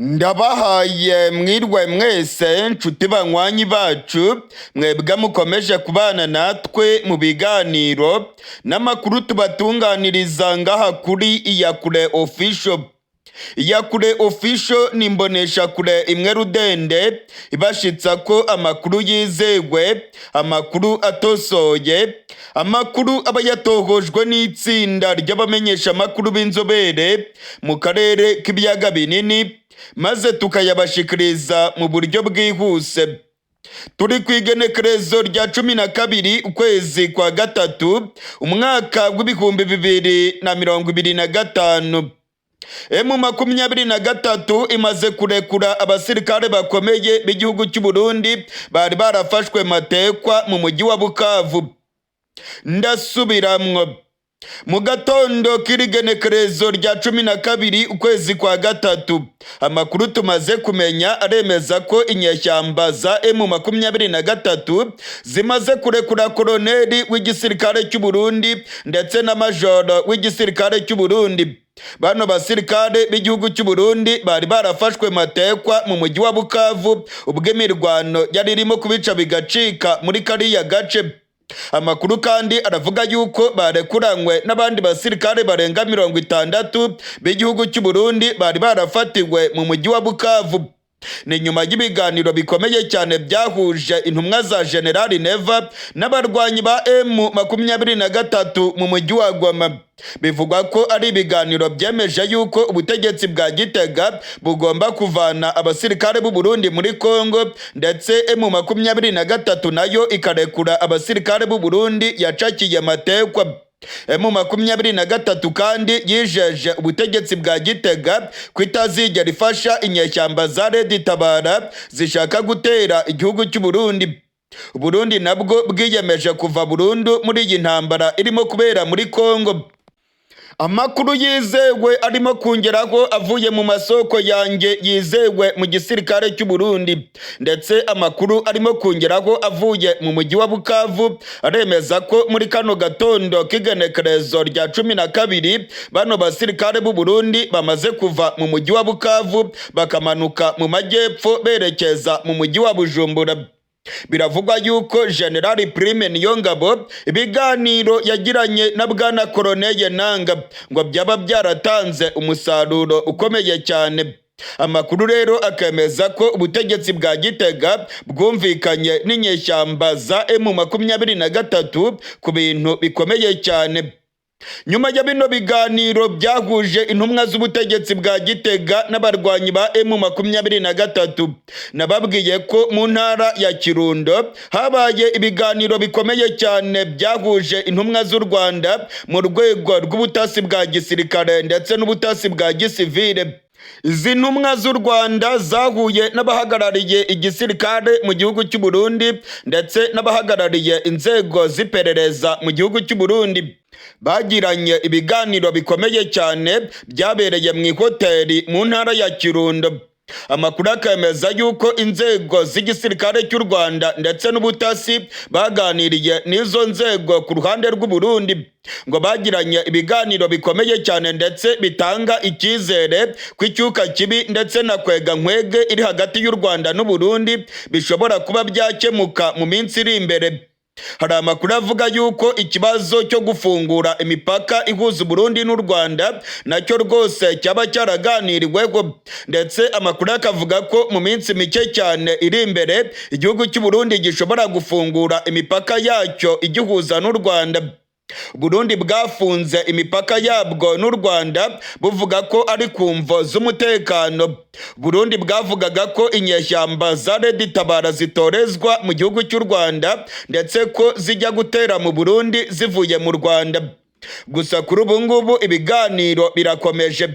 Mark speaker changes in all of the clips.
Speaker 1: Ndabahaye mwirwe mwese nshuti banywanyi bacu mwebwe mukomeje kubana natwe mu biganiro n'amakuru tubatunganiriza ngaha kuri Iyakure Official. Iyakure Official ni imboneshakure imwe rudende ibashitsa ko amakuru yizewe, amakuru atosoye, amakuru aba yatohojwe n'itsinda ry'abamenyesha amakuru b'inzobere mu karere k'ibiyaga binini, maze tukayabashikiriza mu buryo bwihuse. Turi ku igenekerezo rya 12 ukwezi kwa gatatu umwaka w'ibihumbi 2025. M23 imaze kurekura abasirikare bakomeye b'igihugu cy'u Burundi bari barafashwe matekwa mu mujyi wa Bukavu. Ndasubiramwo, mu gatondo k'igenekerezo rya 12 ukwezi kwa gatatu amakuru tumaze kumenya aremeza ko inyeshyamba za M23 zimaze kurekura koloneli w'igisirikare cy'u Burundi ndetse na majoro w'igisirikare cy'u Burundi. Bano basirikare b'igihugu cy'u Burundi bari barafashwe matekwa mu mujyi wa Bukavu ubwo imirwano yari irimo kubica bigacika muri kariya gace. Amakuru kandi aravuga yuko barekuranywe n'abandi basirikare barenga 60 b'igihugu cy'u Burundi bari barafatiwe mu mujyi wa Bukavu. Ni nyuma y'ibiganiro bikomeye cyane byahuje intumwa za General Neva n'abarwanyi ba M23 mu mujyi wa Goma. Bivugwa ko ari ibiganiro byemeje yuko ubutegetsi bwa Gitega bugomba kuvana abasirikare b'u Burundi muri Kongo, ndetse M23 nayo ikarekura abasirikare b'u Burundi yacakiye matekwa. M23 kandi yijeje ubutegetsi bwa Gitega kwitazigera ifasha inyeshyamba za Red Tabara zishaka gutera igihugu cy'u Burundi. Burundi nabwo bwiyemeje kuva burundu muri iyi ntambara irimo kubera muri Kongo. Amakuru yizewe arimo kongeraho avuye mu masoko yanjye yizewe mu gisirikare cy'u Burundi, ndetse amakuru arimo kongeraho avuye mu mujyi wa Bukavu aremeza ko muri kano gatondo k'igenekerezo rya 12 bano basirikare b'u Burundi bamaze kuva mu mujyi wa Bukavu bakamanuka mu majyepfo berekeza mu mujyi wa Bujumbura. Biravugwa yuko General Prime Niyongabo ibiganiro yagiranye na bwana Koloneli Nanga ngo byaba byaratanze umusaruro ukomeye cyane. Amakuru rero akemeza ko ubutegetsi bwa Gitega bwumvikanye n'inyeshyamba za M23 ku bintu bikomeye cyane. Nyuma ya bino biganiro byahuje intumwa z'ubutegetsi bwa Gitega n'abarwanyi ba M23, nababwiye ko mu ntara ya Kirundo habaye ibiganiro bikomeye cyane byahuje intumwa z'u Rwanda mu rwego rw'ubutasi bwa gisirikare ndetse n'ubutasi bwa gisivile. Izi ntumwa z'u Rwanda zahuye n'abahagarariye igisirikare mu gihugu cy'u Burundi ndetse n'abahagarariye inzego z'iperereza mu gihugu cy'u Burundi. Bagiranye ibiganiro bikomeye cyane byabereye mu hoteli mu ntara ya Kirundo. Amakuru akemeza yuko inzego z'igisirikare cy'u Rwanda ndetse n'ubutasi baganiriye n'izo nzego ku ruhande rw'u Burundi, ngo bagiranye ibiganiro bikomeye cyane ndetse bitanga icyizere ko icyuka kibi ndetse na kwega nkwege iri hagati y'u Rwanda n'u Burundi bishobora kuba byakemuka mu minsi iri imbere. Hari amakuru avuga yuko ikibazo cyo gufungura imipaka ihuza Burundi n'u Rwanda nacyo rwose cyaba cyaraganiriweho, ndetse amakuru akavuga ko mu minsi mike cyane iri imbere igihugu cy'u Burundi gishobora gufungura imipaka yacyo igihuza n'u Rwanda. Burundi bwafunze imipaka yabwo n'u Rwanda buvuga ko ari ku mvo z'umutekano. Burundi bwavugaga ko inyeshyamba za Red Tabara zitorezwa mu gihugu cy'u Rwanda ndetse ko zijya gutera mu Burundi zivuye mu Rwanda. Gusa kuri ubu ngubu ibiganiro birakomeje.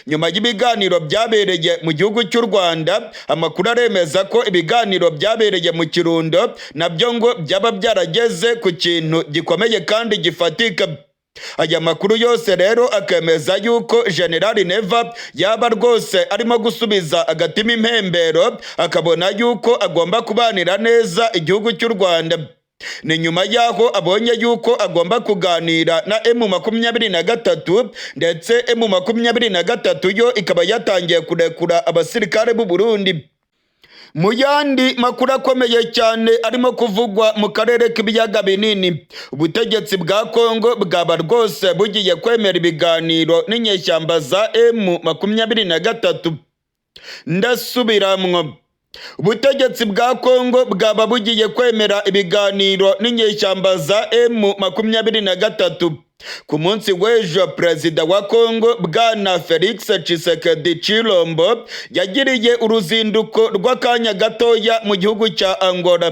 Speaker 1: Nyuma y'ibiganiro byabereye mu gihugu cy'u Rwanda, amakuru aremeza ko ibiganiro byabereye mu Kirundo nabyo ngo byaba byarageze ku kintu gikomeye kandi gifatika. Aya makuru yose rero akemeza yuko General Neva yaba rwose arimo gusubiza agatima impembero, akabona yuko agomba kubanira neza igihugu cy'u Rwanda. ni nyuma y'aho abonye yuko agomba kuganira na M23 ndetse M23 yo ikaba yatangiye kurekura abasirikare b'u Burundi. Mu yandi makuru akomeye cyane arimo kuvugwa mu karere k'ibiyaga binini, ubutegetsi bwa Kongo bwaba rwose bugiye kwemera ibiganiro n'inyeshyamba za M23. Ndasubiramwo, ubutegetsi bwa Kongo bwaba bugiye kwemera ibiganiro n'inyeshyamba za M23. Ku munsi w'ejo, perezida wa Kongo bwana Felix Tshisekedi Tshilombo yagiriye uruzinduko rw'akanya gatoya mu gihugu cya Angola.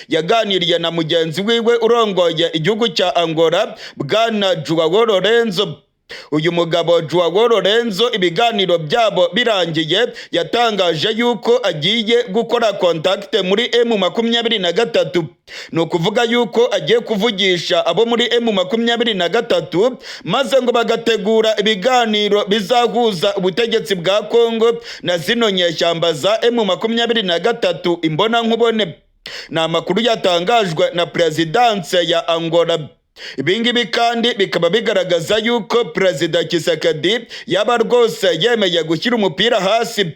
Speaker 1: Yaganiriye na mugenzi wiwe urongoye igihugu cya Angola bwana Joao Lorenzo. Uyu mugabo Joao Lorenzo ibiganiro byabo birangiye yatangaje yuko agiye gukora kontakte muri M23. ni ukuvuga yuko agiye kuvugisha abo muri M23 maze ngo bagategura ibiganiro bizahuza ubutegetsi bwa Kongo na zino nyeshyamba za M23 imbona nkubone. Ni amakuru yatangajwe na Presidence ya Angola. Ibingibi kandi bikaba bigaragaza yuko Perezida Tshisekedi yaba rwose yemeye gushyira umupira hasi.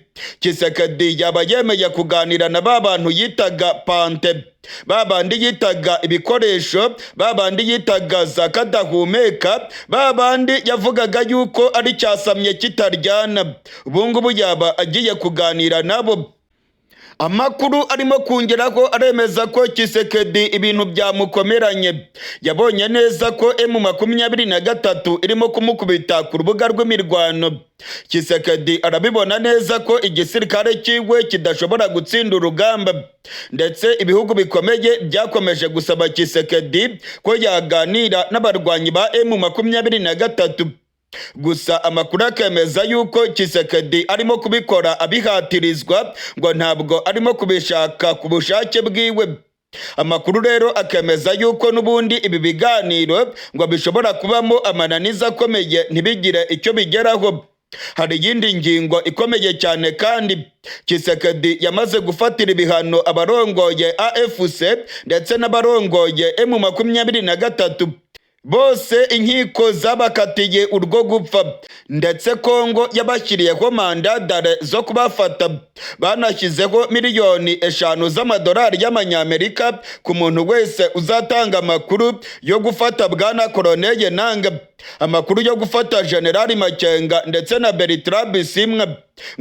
Speaker 1: Tshisekedi yaba yemeye kuganira na babantu yitaga pante, babandi yitaga ibikoresho, babandi yitaga za kadahumeka, babandi yavugaga yuko ari cyasamye kitaryana. Ubungubu yaba agiye kuganira nabo. Amakuru arimo kongeraho aremeza ko Tshisekedi ibintu byamukomeranye. Yabonye neza ko M23 irimo kumukubita ku rubuga rw'imirwano. Tshisekedi arabibona neza ko igisirikare cyiwe kidashobora gutsinda urugamba, ndetse ibihugu bikomeye byakomeje gusaba Tshisekedi ko yaganira n'abarwanyi ba M23. Gusa amakuru akemeza yuko Tshisekedi arimo kubikora abihatirizwa, ngo ntabwo arimo kubishaka ku bushake bwiwe. Amakuru rero akemeza yuko n'ubundi ibi biganiro ngo bishobora kubamo amananiza akomeye ntibigire icyo bigeraho. Hari iyindi ngingo ikomeye cyane kandi Tshisekedi yamaze gufatira ibihano abarongoye AFC ndetse n'abarongoye M23. Bose inkiko zabakatiye urwo gupfa, ndetse Kongo yabashyiriyeho mandadare zo kubafata. Banashyizeho $5,000,000 z'amadolari y'amanyamerika ku muntu wese uzatanga amakuru yo gufata bwana Koloneli Nanga, amakuru yo gufata Generali Makenga ndetse na Bertrand Bisimwa.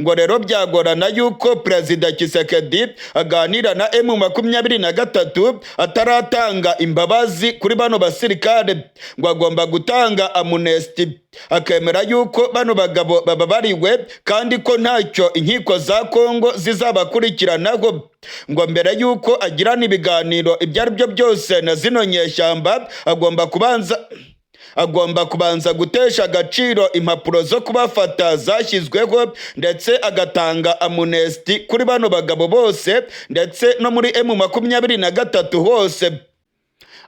Speaker 1: Ngo rero byagorana yuko Perezida Tshisekedi aganira na M23 ataratanga imbabazi kuri bano basirikare. Ngo agomba gutanga amnesty, akemera yuko bano bagabo bababariwe kandi ko ntacyo inkiko za Kongo zizabakurikiranaho. Ngo mbere yuko agirana ibiganiro ibyo ari byo byose na zino nyeshyamba agomba kubanza gutesha agaciro impapuro zo kubafata zashyizweho, ndetse agatanga amnesty kuri bano bagabo bose ndetse no muri M23 hose.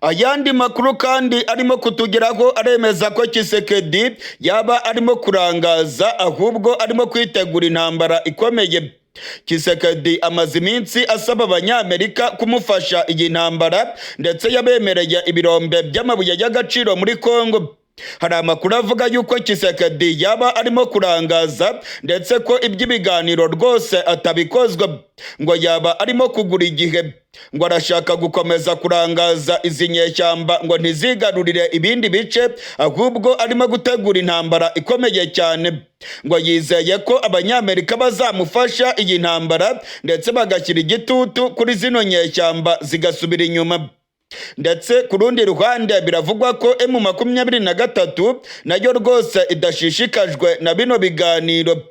Speaker 1: Ayandi makuru kandi arimo kutugeraho aremeza ko Tshisekedi yaba arimo kurangaza, ahubwo arimo kwitegura intambara ikomeye. Tshisekedi amaze iminsi asaba abanyamerika kumufasha iyi ntambara, ndetse yabemereye ibirombe by'amabuye y'agaciro muri Kongo. Hari amakuru avuga yuko Tshisekedi yaba arimo kurangaza, ndetse ko iby'ibiganiro rwose atabikozwa. Ngo yaba arimo kugura igihe, ngo arashaka gukomeza kurangaza izi nyeshyamba ngo ntizigarurire ibindi bice, ahubwo arimo gutegura intambara ikomeye cyane. Ngo yizeye ko abanyamerika bazamufasha iyi ntambara, ndetse bagashyira igitutu kuri zino nyeshyamba zigasubira inyuma. Ndetse ku rundi ruhande biravugwa ko M23 nayo rwose idashishikajwe na bino biganiro.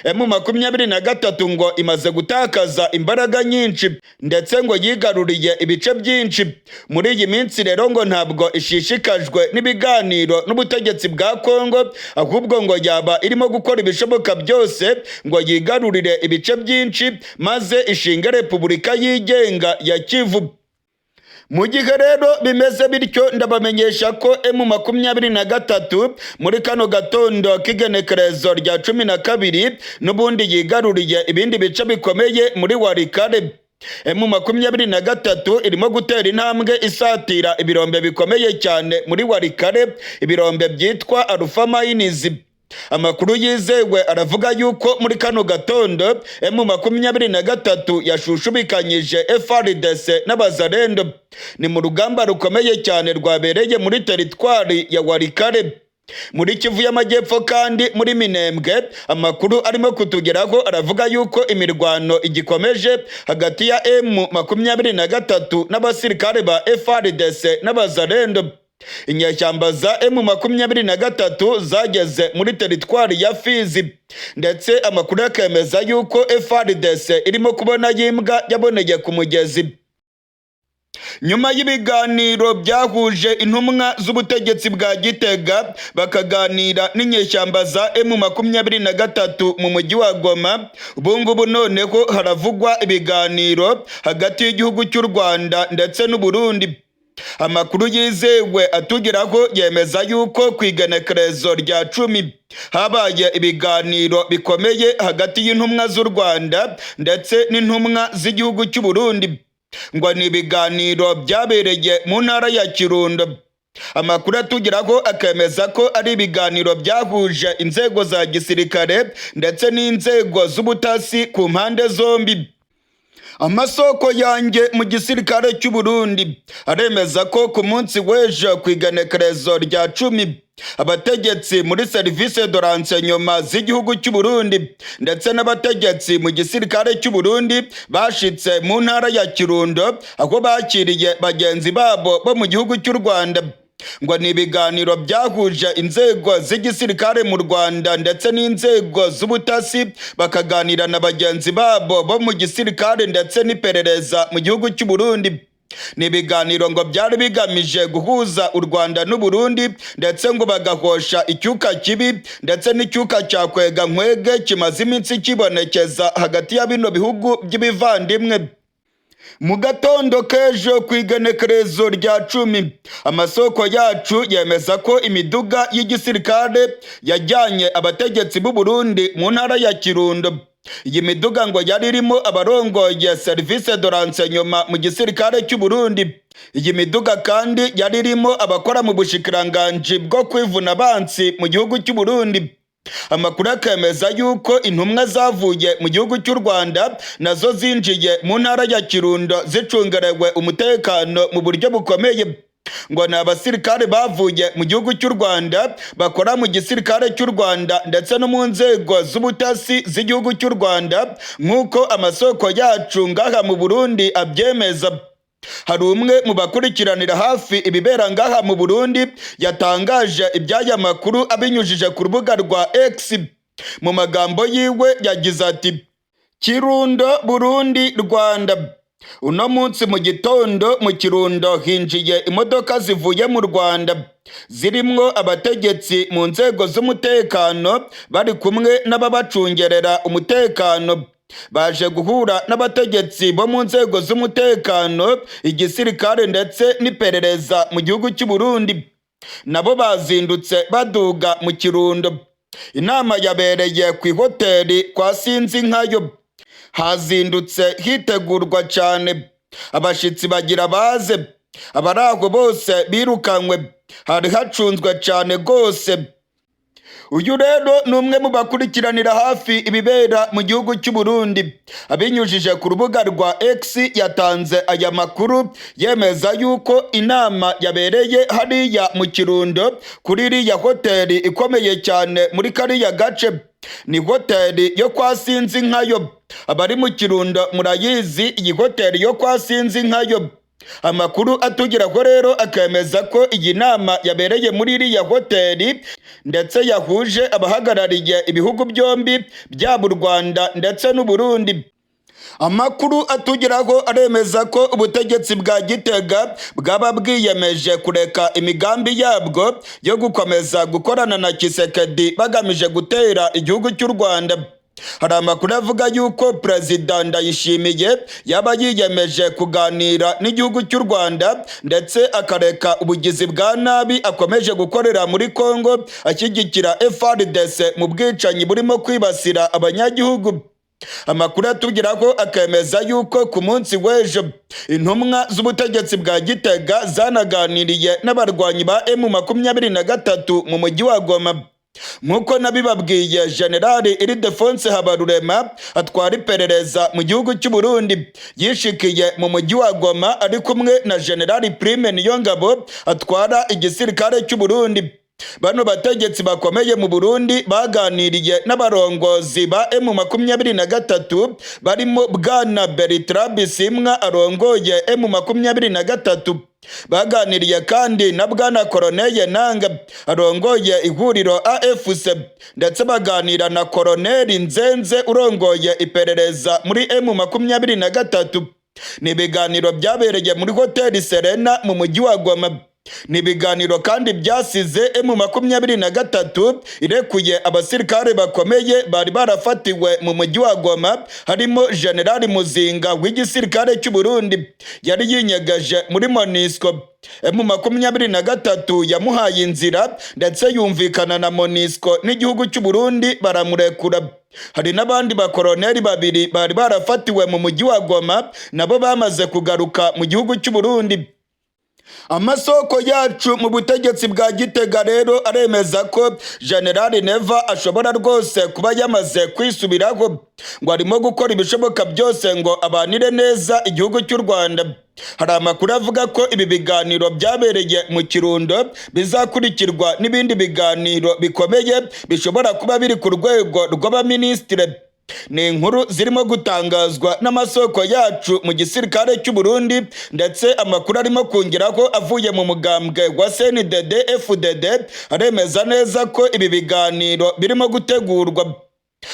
Speaker 1: M23 ngo imaze gutakaza imbaraga nyinshi, ndetse ngo yigaruriye ibice byinshi. Muri iyi minsi rero ngo ntabwo ishishikajwe n'ibiganiro n'ubutegetsi bwa Kongo, ahubwo ngo yaba irimo gukora ibishoboka byose ngo yigarurire ibice byinshi maze ishinge Repubulika yigenga ya Kivu. Mu gihe rero bimeze bityo, ndabamenyesha ko M23 muri kano gatondo k'igenekerezo rya 12 n'ubundi yigaruriye ibindi bice bikomeye muri Walikale. M23 irimo gutera intambwe isatira ibirombe bikomeye cyane muri Walikale, ibirombe byitwa Alpha Mines. Amakuru yizewe aravuga yuko muri kano gatondo M23 yashushubikanyije FARDC n'abazarendo. Ni mu rugamba rukomeye cyane rwabereye muri teritwari ya Walikale muri Kivu y'Amajyepfo. Kandi muri Minembwe amakuru arimo kutugeraho aravuga yuko imirwano igikomeje hagati ya M23 n'abasirikare ba FARDC n'abazarendo. Inyeshyamba za M23 zageze muri teritwari ya Fizi, ndetse amakuru akemeza yuko FARDC irimo kubona yimbwa yaboneye ku mugezi. Nyuma y'ibiganiro byahuje intumwa z'ubutegetsi bwa Gitega bakaganira n'inyeshyamba za M23 mu mujyi wa Goma, ubungubu noneho haravugwa ibiganiro hagati y'igihugu cy'u Rwanda ndetse n'u Burundi. Amakuru yizewe atugeraho yemeza yuko ku igenekerezo rya 10 habaye ibiganiro bikomeye hagati y'intumwa z'u Rwanda ndetse n'intumwa z'igihugu cy'u Burundi, ngo ni ibiganiro byabereye mu ntara ya Kirundo. Amakuru atugeraho akemeza ko ari ibiganiro byahuje inzego za gisirikare ndetse n'inzego z'ubutasi ku mpande zombi. Amasoko yanjye mu gisirikare cy'u Burundi aremeza ko ku munsi w'ejo ku igenekerezo rya 10 abategetsi muri service de renseignement z'igihugu cy'u Burundi ndetse n'abategetsi mu gisirikare cy'u Burundi bashitse mu ntara ya Kirundo, aho bakiriye bagenzi babo bo mu gihugu cy'u Rwanda. Ngo ni ibiganiro byahuje inzego z'igisirikare mu Rwanda ndetse n'inzego z'ubutasi, bakaganira na bagenzi babo bo mu gisirikare ndetse n'iperereza mu gihugu cy'u Burundi. Ni ibiganiro ngo byari bigamije guhuza u Rwanda n'u Burundi, ndetse ngo bagahosha icyuka kibi ndetse n'icyuka cya kwega nkwege kimaze iminsi kibonekeza hagati ya bino bihugu by'ibivandimwe. Mu gatondo k'ejo ku igenekerezo rya 10 amasoko yacu yemeza ko imiduga y'igisirikare yajyanye abategetsi b'u Burundi mu ntara ya Kirundo. Iyi miduga ngo yari irimo abarongoye service de renseignement mu gisirikare cy'u Burundi. Iyi miduga kandi yari irimo abakora mu bushikiranganji bwo kwivuna abansi mu gihugu cy'u Burundi. Amakuru akemeza yuko intumwa zavuye mu gihugu cy'u Rwanda nazo zinjiye mu ntara ya Kirundo zicungerewe umutekano mu buryo bukomeye. Ngo ni abasirikare bavuye mu gihugu cy'u Rwanda bakora mu gisirikare cy'u Rwanda ndetse no mu nzego z'ubutasi z'igihugu cy'u Rwanda, nk'uko amasoko yacu ngaha mu Burundi abyemeza. Hari umwe mu bakurikiranira hafi ibibera ngaha mu Burundi yatangaje iby'aya makuru abinyujije ku rubuga rwa X. Mu magambo yiwe yagize ati: Kirundo, Burundi, Rwanda. Uno munsi mu gitondo mu Kirundo hinjiye imodoka zivuye mu Rwanda zirimwo abategetsi mu nzego z'umutekano bari kumwe n'ababacungerera umutekano. Baje guhura n'abategetsi bo mu nzego z'umutekano, igisirikare ndetse n'iperereza mu gihugu cy'u Burundi. Nabo bazindutse baduga mu Kirundo. Inama yabereye ku hoteli kwa Sinzinkayo. Hazindutse hitegurwa cyane, abashitsi bagira baze, abaraho bose birukanywe, hari hacunzwe cyane rwose. Uyu rero ni umwe mu bakurikiranira hafi ibibera mu gihugu cy'u Burundi. Abinyujije ku rubuga rwa X yatanze aya makuru yemeza yuko inama yabereye hariya mu Kirundo kuri iriya hoteli ikomeye cyane muri kariya gace. Ni hoteli yo kwa Sinzinkayo. Abari mu Kirundo murayizi iyi hoteli yo kwa Sinzinkayo. Amakuru atugeraho rero akemeza ko iyi nama yabereye muri iriya hoteli ndetse yahuje abahagarariye ibihugu byombi byaba u Rwanda ndetse n'u Burundi. Amakuru atugeraho aremeza ko ubutegetsi bwa Gitega bwaba bwiyemeje kureka imigambi yabwo yo gukomeza gukorana na Tshisekedi bagamije gutera igihugu cy'u Rwanda. Hari amakuru avuga yuko Perezida Ndayishimiye yaba yiyemeje kuganira n'igihugu cy'u Rwanda ndetse akareka ubugizi bwa nabi akomeje gukorera muri Kongo, ashyigikira FARDC mu bwicanyi burimo kwibasira abanyagihugu. Amakuru atubwira ko akemeza yuko ku munsi w'ejo intumwa z'ubutegetsi bwa Gitega zanaganiriye n'abarwanyi ba M23 mu mujyi wa Goma. Nk'uko nabibabwiye, Generali Ildefonse Habarurema atwara iperereza mu gihugu cy'u Burundi yishikiye mu mujyi wa Goma ari kumwe na Generali Prime Niyongabo atwara igisirikare cy'u Burundi. Bano bategetsi bakomeye mu Burundi baganiriye n'abarongozi ba M23 barimo Bwana Bertrand Bisimwa arongoye M23. Baganiriye kandi na Bwana Colonel Nanga arongoye ihuriro AFC, ndetse baganira na Colonel Nzenze urongoye iperereza muri M23. Ni ibiganiro byabereye muri Hotel Serena mu mujyi wa Goma. Ni ibiganiro kandi byasize M23 irekuye abasirikare bakomeye bari barafatiwe mu mujyi wa Goma, harimo General Muzinga w'igisirikare cy'u Burundi yari yinyegeje muri MONUSCO. M23 yamuhaye inzira ndetse yumvikana na MONUSCO n'igihugu cy'u Burundi baramurekura. Hari n'abandi bakoloneli babiri bari barafatiwe mu mujyi wa Goma nabo bamaze kugaruka mu gihugu cy'u Burundi. Amasoko yacu mu butegetsi bwa Gitega rero aremeza ko General Neva ashobora rwose kuba yamaze kwisubiraho, ngo arimo gukora ibishoboka byose ngo abanire neza igihugu cy'u Rwanda. Hari amakuru avuga ko ibi biganiro byabereye mu Kirundo bizakurikirwa n'ibindi biganiro bikomeye bishobora kuba biri ku rwego rw'abaminisitiri. Ni inkuru zirimo gutangazwa n'amasoko yacu mu gisirikare cy'u Burundi, ndetse amakuru arimo kongeraho avuye mu mugambwe wa CNDD FDD aremeza neza ko ibi biganiro birimo gutegurwa.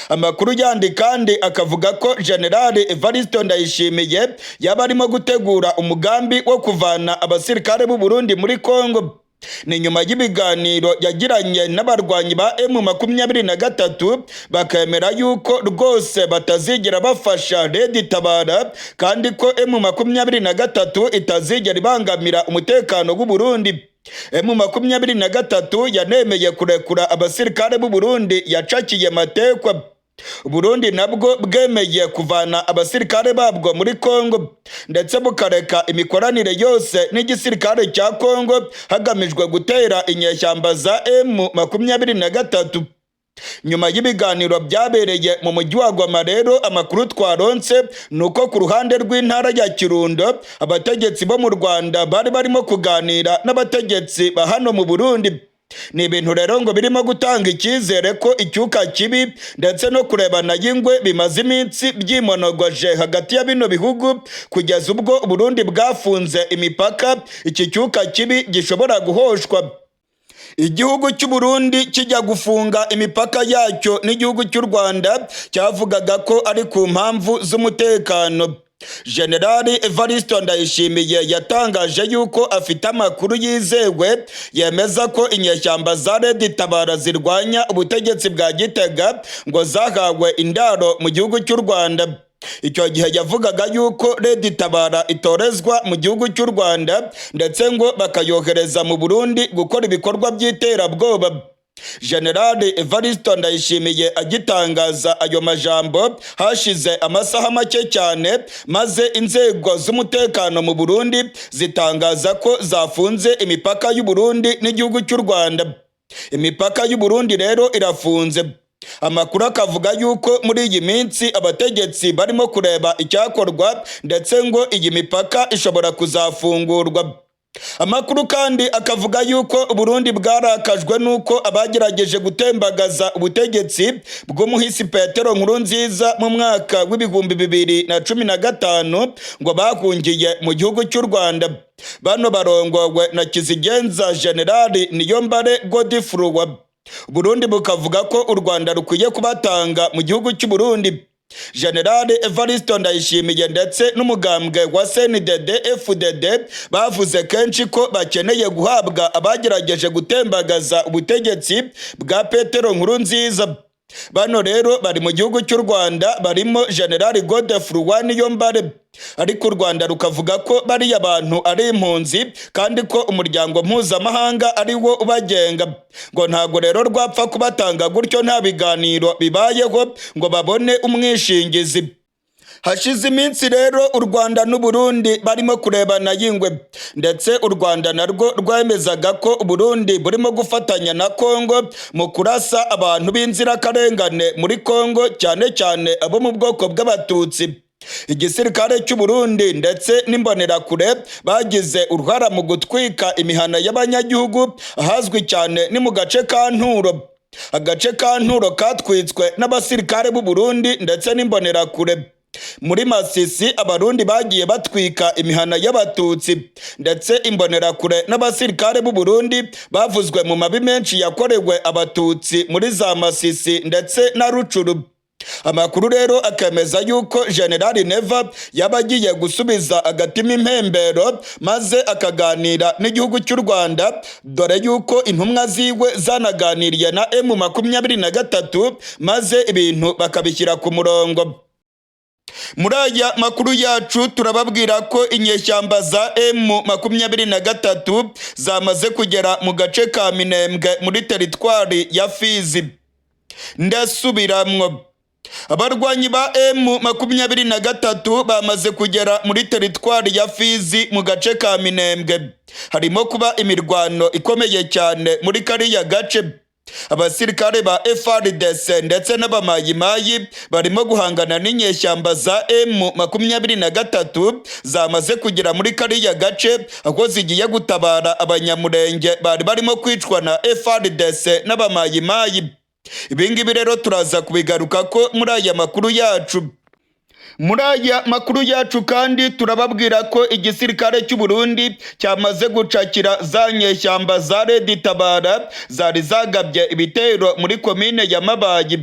Speaker 1: Amakuru yandi kandi akavuga ko General Evariste Ndayishimiye yaba arimo gutegura umugambi wo kuvana abasirikare b'u Burundi muri Kongo. Ni nyuma y'ibiganiro yagiranye n'abarwanyi ba M23 bakemera yuko rwose batazigera bafasha Red Tabara kandi ko M23 itazigera ibangamira umutekano w'u Burundi. M23 yanemeye kurekura abasirikare b'u Burundi yacakiye matekwa. Burundi nabwo bwemeye kuvana abasirikare babwo muri Kongo ndetse bukareka imikoranire yose n'igisirikare cya Kongo hagamijwe gutera inyeshyamba za M23. Nyuma y'ibiganiro byabereye mu mujyi wa Goma rero, amakuru twaronse nuko ku ruhande rw'intara ya Kirundo abategetsi bo mu Rwanda bari barimo kuganira n'abategetsi ba hano mu Burundi. Ni ibintu rero ngo birimo gutanga icyizere ko icyuka kibi ndetse no kurebana y'ingwe bimaze iminsi byimonogoje hagati ya bino bihugu, kugeza ubwo Burundi bwafunze imipaka iki cyuka kibi gishobora guhoshwa. Igihugu cy'u Burundi kijya gufunga imipaka yacyo n'igihugu cy'u Rwanda cyavugaga ko ari ku mpamvu z'umutekano. General Evariste Ndayishimiye yatangaje yuko afite amakuru yizewe yemeza ko inyeshyamba za Red Tabara zirwanya ubutegetsi bwa Gitega ngo zahawe indaro mu gihugu cy'u Rwanda. Icyo gihe yavugaga yuko Red Tabara itorezwa mu gihugu cy'u Rwanda ndetse ngo bakayohereza mu Burundi gukora ibikorwa by'iterabwoba. General Evariste Ndayishimiye agitangaza ayo majambo hashize amasaha make cyane, maze inzego z'umutekano mu Burundi zitangaza ko zafunze imipaka y'u Burundi n'igihugu cy'u Rwanda. Imipaka y'u Burundi rero irafunze. Amakuru akavuga yuko muri iyi minsi abategetsi barimo kureba icyakorwa ndetse ngo iyi mipaka ishobora kuzafungurwa. Amakuru kandi akavuga yuko Burundi bwarakajwe nuko abagerageje gutembagaza ubutegetsi bw'umuhisi Petero Nkurunziza mu mwaka w'2015 ngo bahungiye mu gihugu cy'u Rwanda. Bano barongowe na Kizigenza General Niyombare Godefroid. Burundi bukavuga ko u Rwanda rukwiye kubatanga mu gihugu cy'u Burundi. General Evariste Ndayishimiye ndetse n'umugambwe wa CNDD FDD bavuze kenshi ko bakeneye guhabwa abagerageje gutembagaza ubutegetsi bwa Petero Nkurunziza. Bano rero bari mu gihugu cy'u Rwanda, barimo General Godefroid Niyombare, ariko u Rwanda rukavuga ko bariya bantu ari impunzi kandi ko umuryango mpuzamahanga ari wo ubagenga, ngo ntago rero rwapfa kubatanga gutyo nta biganiro bibayeho ngo babone umwishingizi. Hashize iminsi rero u Rwanda n'u Burundi barimo kurebana y'ingwe, ndetse u Rwanda narwo rwemezaga ko u Burundi burimo gufatanya na Kongo mu kurasa abantu b'inzirakarengane muri Kongo, cyane cyane abo mu bwoko bw'Abatutsi. Igisirikare cy'u Burundi ndetse n'imbonerakure bagize uruhara mu gutwika imihana y'abanyagihugu ahazwi cyane ni mu gace ka Nturo. Agace ka Nturo katwitswe n'abasirikare b'u Burundi ndetse n'imbonerakure. Muri Masisi Abarundi bagiye batwika imihana y'Abatutsi, ndetse imbonerakure n'abasirikare b'u Burundi bavuzwe mu mabi menshi yakorewe Abatutsi muri za Masisi ndetse na Rucuru. Amakuru rero akemeza yuko General Neva yaba agiye gusubiza agatima impembero maze akaganira n'igihugu cy'u Rwanda, dore yuko intumwa ziwe zanaganiriye na M23 maze ibintu bakabishyira ku murongo. Muri aya makuru yacu turababwira ko inyeshyamba za M23 zamaze kugera mu gace ka Minembwe muri teritwari ya Fizi. Ndasubiramwo, abarwanyi ba M23 bamaze kugera muri teritwari ya Fizi mu gace ka Minembwe. Harimo kuba imirwano ikomeye cyane muri kariya gace. Abasirikare ba FARDC ndetse n'abamayimayi barimo guhangana n'inyeshyamba za M23 zamaze kugera muri kariya gace, aho zigiye gutabara abanyamurenge bari barimo kwicwa na FARDC n'abamayimayi. Ibingibi rero turaza kubigaruka ko muri aya makuru yacu. Muri aya makuru yacu kandi turababwira ko igisirikare cy'u Burundi cyamaze gucakira za nyeshyamba za Red Tabara zari zagabye ibitero muri komine ya Mabayi.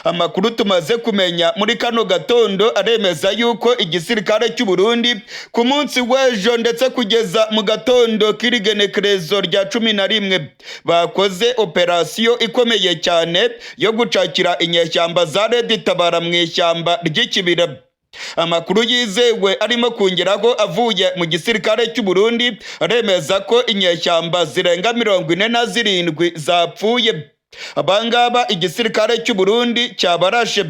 Speaker 1: Amakuru tumaze kumenya muri kano gatondo aremeza yuko igisirikare cy'u Burundi ku munsi w'ejo ndetse kugeza mu gatondo k'irigenekerezo rya 11 bakoze operasiyo ikomeye cyane yo gucakira inyeshyamba za Red Tabara mu ishyamba ry'ikibira. Amakuru yizewe arimo kongeraho avuye mu gisirikare cy'u Burundi aremeza ko inyeshyamba zirenga 47 zapfuye. Abangaba igisirikare cy'u Burundi cyabarashe.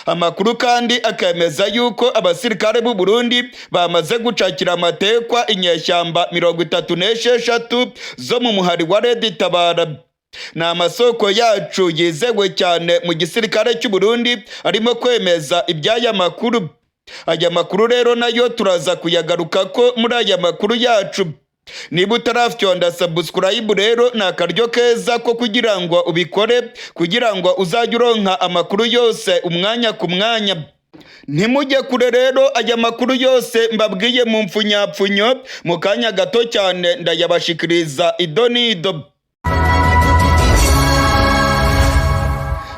Speaker 1: Amakuru kandi akemeza yuko abasirikare b'u Burundi bamaze gucakira amatekwa inyeshyamba 36 zo mu muhari wa Red Tabara. Ni amasoko yacu yizewe cyane mu gisirikare cy'u Burundi arimo kwemeza iby'aya makuru. Aya makuru rero nayo turaza kuyagaruka ko muri aya makuru yacu. Niba utarafyonda subscribe rero ni akaryo keza ko kugira ngo ubikore, kugira ngo uzajye uronka amakuru yose umwanya ku mwanya. Ntimujye kure rero, aya makuru yose mbabwiye mu mfunyapfunyo mu kanya gato cyane ndayabashikiriza idonido.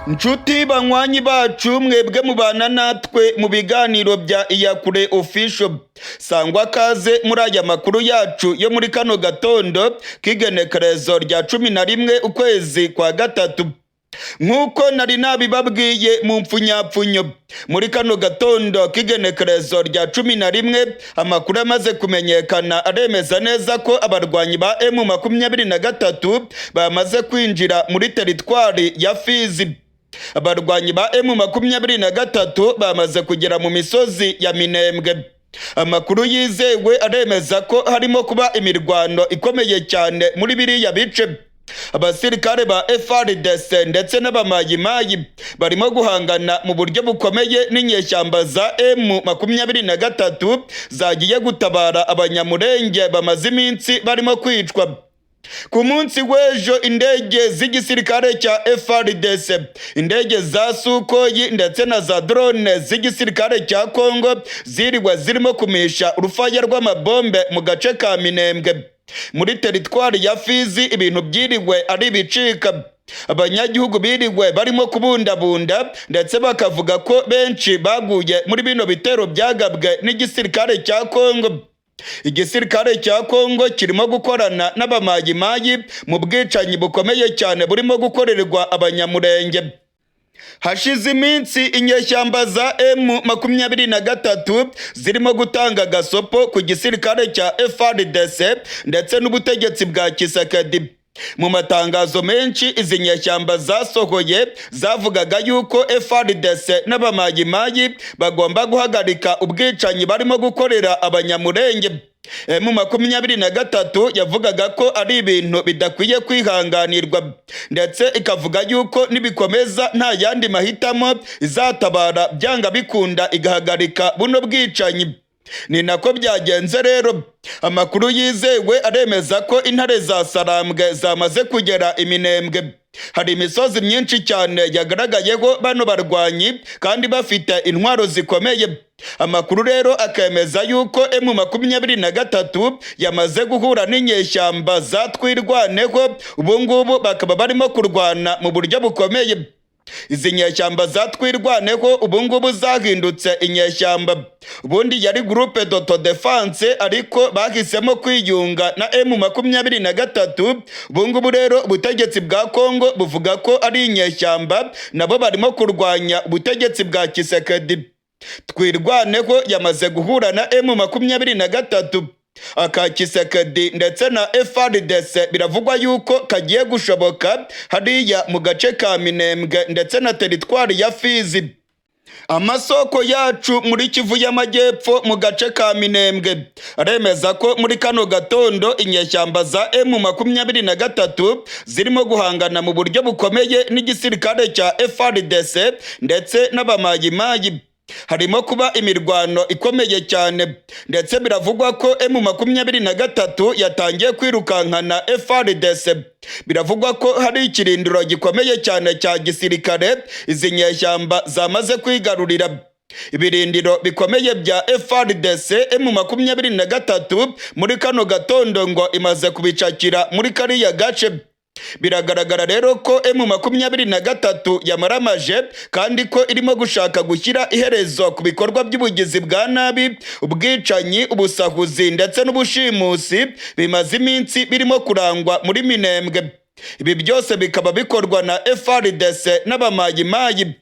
Speaker 1: Nshuti banywanyi bacu, mwebwe mubana natwe mu biganiro bya Iyakure Official, sangwa kaze muri aya makuru yacu yo muri kano gatondo k'igenekerezo rya 11 ukwezi kwa gatatu. Nk'uko nari nabibabwiye mu mfunyapfunyo, muri kano gatondo k'igenekerezo rya 11 amakuru amaze kumenyekana aremeza neza ko abarwanyi ba M23 bamaze kwinjira muri teritwari ya Fizi. Abarwanyi ba M23 bamaze kugera mu misozi ya Minembwe. Amakuru yizewe aremeza ko harimo kuba imirwano ikomeye cyane muri biriya bice. Abasirikare ba FARDC ndetse n'abamayimayi barimo guhangana mu buryo bukomeye n'inyeshyamba za M23 zagiye gutabara abanyamurenge bamaze iminsi barimo kwicwa. Ku munsi w'ejo indege z'igisirikare cya FARDC, indege za Sukoyi ndetse na za drone z'igisirikare cya Kongo ziriwe zirimo kumisha urufaya rw'amabombe mu gace ka Minembwe. Muri teritwari ya Fizi ibintu byiriwe ari ibicika. Abanyagihugu biriwe barimo kubundabunda ndetse bakavuga ko benshi baguye muri bino bitero byagabwe n'igisirikare cya Kongo. Igisirikare cya Kongo kirimo gukorana n'abamayimayi mu bwicanyi bukomeye cyane burimo gukorerwa abanyamurenge. Hashize iminsi inyeshyamba za M23 zirimo gutanga gasopo ku gisirikare cya FARDC ndetse n'ubutegetsi bwa Tshisekedi. Mu matangazo menshi izi nyeshyamba zasohoye zavugaga yuko FARDC n'abamayimayi bagomba guhagarika ubwicanyi barimo gukorera abanyamurenge. M23 yavugaga ko ari ibintu bidakwiye kwihanganirwa ndetse ikavuga yuko nibikomeza nta yandi mahitamo izatabara byanga bikunda igahagarika buno bwicanyi. Ni nako byagenze rero. Amakuru yizewe aremeza ko intare za Sarambwe zamaze kugera Iminembwe. Hari imisozi myinshi cyane yagaragayeho bano barwanyi kandi bafite intwaro zikomeye. Amakuru rero akemeza yuko M23 yamaze guhura n'inyeshyamba za Twirwaneho, ubu ngubu bakaba barimo kurwana mu buryo bukomeye. Izi nyeshyamba za Twirwaneho ubu ngubu zahindutse inyeshyamba. Ubundi yari groupe d'autodefense ariko bahisemo kwiyunga na M23. Ubu ngubu rero ubutegetsi bwa Kongo buvuga ko ari inyeshyamba, nabo barimo kurwanya ubutegetsi bwa Tshisekedi. Twirwaneho yamaze guhura na M23. Aka Tshisekedi ndetse na FARDC biravugwa yuko kagiye gushoboka hariya mu gace ka Minembwe ndetse na teritwari ya Fizi. Amasoko yacu muri Kivu y'Amajyepfo mu gace ka Minembwe aremeza ko muri kano gatondo inyeshyamba za M23 zirimo guhangana mu buryo bukomeye n'igisirikare cya FARDC ndetse n'abamayimayi. Harimo kuba imirwano ikomeye cyane ndetse biravugwa ko M23 yatangiye kwirukankana FARDC. Biravugwa ko hari ikirindiro gikomeye cyane cya gisirikare izi nyeshyamba zamaze kwigarurira. Ibirindiro bikomeye bya FARDC M23 muri kano gatondo ngo imaze kubicakira muri kariya gace. Biragaragara rero ko M23 yamaramaje kandi ko irimo gushaka gushyira iherezo ku bikorwa by'ubugizi bwa nabi, ubwicanyi, ubusahuzi ndetse n'ubushimusi bimaze iminsi birimo kurangwa muri Minembwe. Ibi byose bikaba bikorwa na FARDC n'abamayimayi.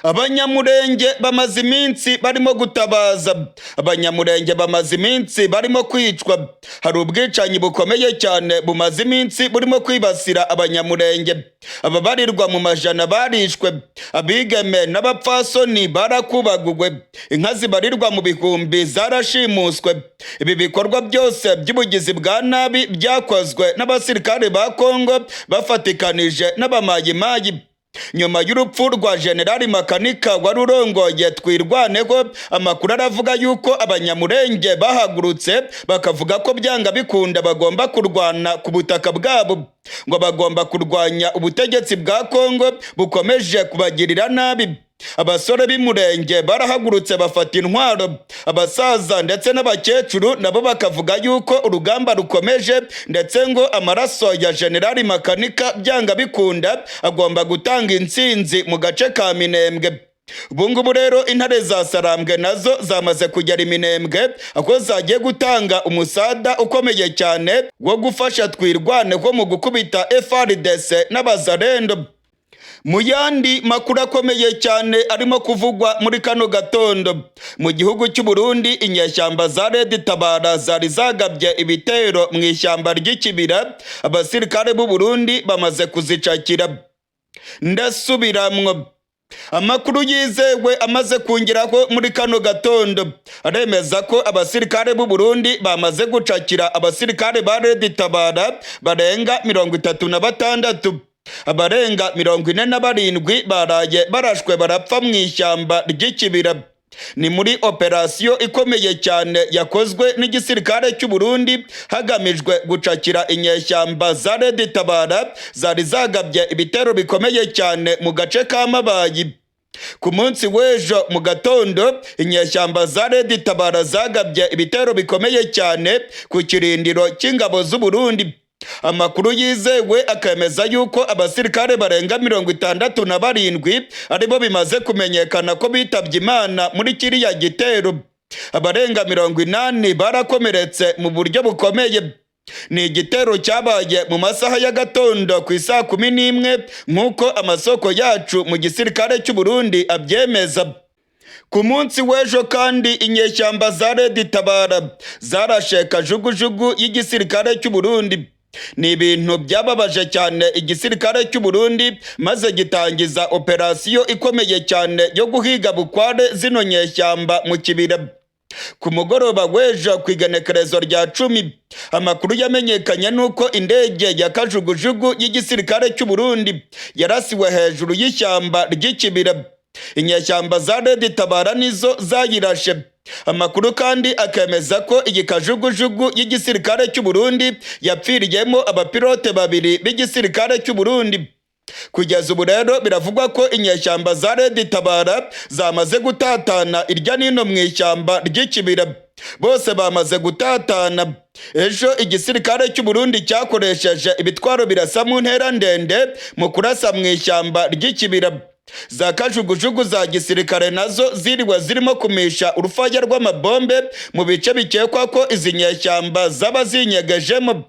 Speaker 1: Abanyamurenge bamaze iminsi barimo gutabaza. Abanyamurenge bamaze iminsi barimo kwicwa. Hari ubwicanyi bukomeye cyane bumaze iminsi burimo kwibasira abanyamurenge. Ababarirwa mu majana barishwe, abigeme n'abapfasoni barakubagugwe, inka zibarirwa mu bihumbi zarashimuswe. Ibi bikorwa byose by'ubugizi bwa nabi byakozwe n'abasirikare ba Kongo bafatikanije n'abamayimayi. Nyuma y'urupfu rwa Generali Makanika wari urongoye Twirwaneho, amakuru aravuga yuko abanyamurenge bahagurutse bakavuga ko byanga bikunda bagomba kurwana ku butaka bwabo, ngo bagomba kurwanya ubutegetsi bwa Kongo bukomeje kubagirira nabi. Abasore b'Imurenge barahagurutse bafata intwaro, abasaza ndetse n'abakecuru nabo bakavuga yuko urugamba rukomeje ndetse ngo amaraso ya Generali Makanika byanga bikunda agomba gutanga intsinzi mu gace ka Minembwe. Ubu ngubu rero intare za Sarambwe nazo zamaze kugera Iminembwe aho zagiye gutanga umusada ukomeye cyane wo gufasha Twirwaneho mu gukubita FARDC n'abazarendo. Mu yandi makuru akomeye cyane arimo kuvugwa muri kano gatondo, mu gihugu cy'u Burundi inyeshyamba za Red Tabara zari zagabye ibitero mu ishyamba ry'ikibira, abasirikare b'u Burundi bamaze kuzicakira. Ndasubiramwo. Amakuru yizewe amaze kungeraho muri kano gatondo aremeza ko abasirikare b'u Burundi bamaze gucakira abasirikare ba Red Tabara barenga 36. Abarenga 47 baraye barashwe barapfa mu ishyamba ry'ikibira. Ni muri operasiyo ikomeye cyane yakozwe n'igisirikare cy'u Burundi hagamijwe gucakira inyeshyamba za Red Tabara zari zagabye ibitero bikomeye cyane mu gace ka Mabayi. Ku munsi w'ejo mu gatondo inyeshyamba za Red Tabara zagabye ibitero bikomeye cyane ku kirindiro cy'ingabo z'u Burundi. Amakuru yizewe akemeza yuko abasirikare barenga 67 aribo bimaze kumenyekana ko bitabye Imana muri kiriya gitero. Abarenga 80 barakomeretse mu buryo bukomeye. Ni igitero cyabaye mu masaha ya gatondo ku isaa 11 nk'uko amasoko yacu mu gisirikare cy'u Burundi abyemeza. Ku munsi w'ejo kandi inyeshyamba za Red Tabara zarashe kajugujugu y'igisirikare cy'u Burundi. Ni ibintu byababaje cyane igisirikare cy'u Burundi maze gitangiza operasiyo ikomeye cyane yo guhiga bukware zino nyeshyamba mu kibira. Ku mugoroba w'ejo ku igenekerezo rya 10 amakuru yamenyekanye nuko indege ya kajugujugu y'igisirikare cy'u Burundi yarasiwe hejuru y'ishyamba ry'ikibira. Inyeshyamba za Red Tabara nizo zayirashe. Amakuru kandi akemeza ko iyi kajugujugu y'igisirikare cy'u Burundi yapfiriyemo abapilote babiri b'igisirikare cy'u Burundi. Kugeza ubu rero biravugwa ko inyeshyamba za Red Tabara zamaze gutatana irya nino mu ishyamba ry'ikibira. Bose bamaze gutatana. Ejo igisirikare cy'u Burundi cyakoresheje ibitwaro birasa mu ntera ndende mu kurasa mu ishyamba ry'ikibira. Za kajugujugu za gisirikare nazo ziriwe zirimo kumisha urufaya rw'amabombe mu bice bikekwa ko izi nyeshyamba zaba zinyegejemo.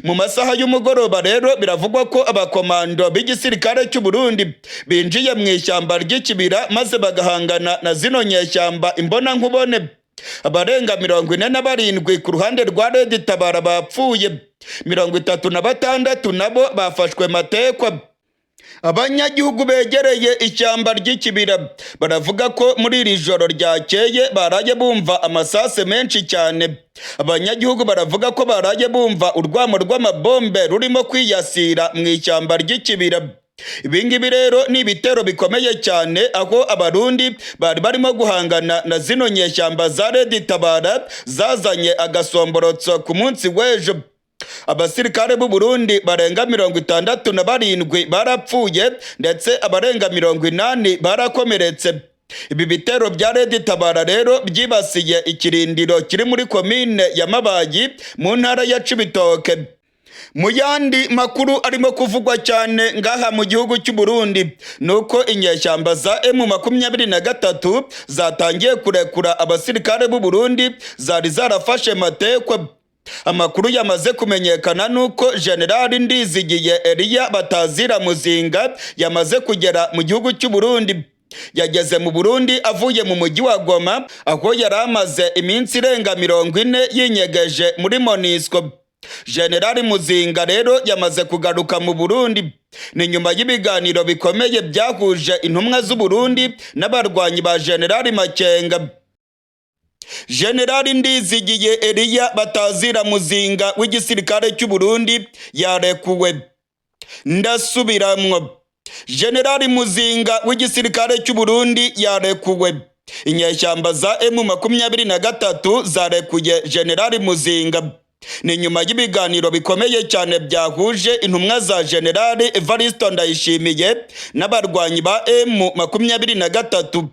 Speaker 1: Mu masaha y'umugoroba rero biravugwa ko abakomando b'igisirikare cy'u Burundi binjiye mu ishyamba ry'ikibira maze bagahangana na zino nyeshyamba imbona nkubone. Abarenga 47 ku ruhande rwa Red Tabara bapfuye, 36 nabo bafashwe matekwa. Abanyagihugu begereye ishyamba ry'ikibira baravuga ko muri iri joro ryakeye baraye bumva amasase menshi cyane. Abanyagihugu baravuga ko baraye bumva urwamo rw'amabombe rurimo kwiyasira mu ishyamba ry'ikibira. Ibingibi rero ni ibitero bikomeye cyane aho abarundi bari barimo guhangana na zino nyeshyamba za Red Tabara zazanye agasomborotso ku munsi w'ejo. Abasirikare b'u Burundi barenga 67 barapfuye ndetse abarenga 80 barakomeretse. Ibi bitero bya Red Tabara rero byibasiye ikirindiro kiri muri komine ya Mabayi mu ntara ya Cibitoke. Mu yandi makuru arimo kuvugwa cyane ngaha mu gihugu cy'u Burundi nuko inyeshyamba za M23 zatangiye kurekura abasirikare b'u Burundi zari zarafashe matekwa. Amakuru yamaze kumenyekana nuko General Ndizigiye Elia Batazira Muzinga yamaze kugera mu gihugu cy'u Burundi. Yageze mu Burundi avuye mu mujyi wa Goma aho yari amaze iminsi irenga 40 yinyegeje muri Monisco. General Muzinga rero yamaze kugaruka mu Burundi. Ni nyuma y'ibiganiro bikomeye byahuje intumwa z'u Burundi n'abarwanyi ba General Makenga. General Ndizigiye Elia Batazira Muzinga w'igisirikare cy'u Burundi yarekuwe. Ndasubiramwo. General Muzinga w'igisirikare cy'u Burundi yarekuwe. Inyeshyamba za M23 zarekuye General Muzinga. Ni nyuma y'ibiganiro bikomeye cyane byahuje intumwa za General Evariste Ndayishimiye n'abarwanyi ba M23.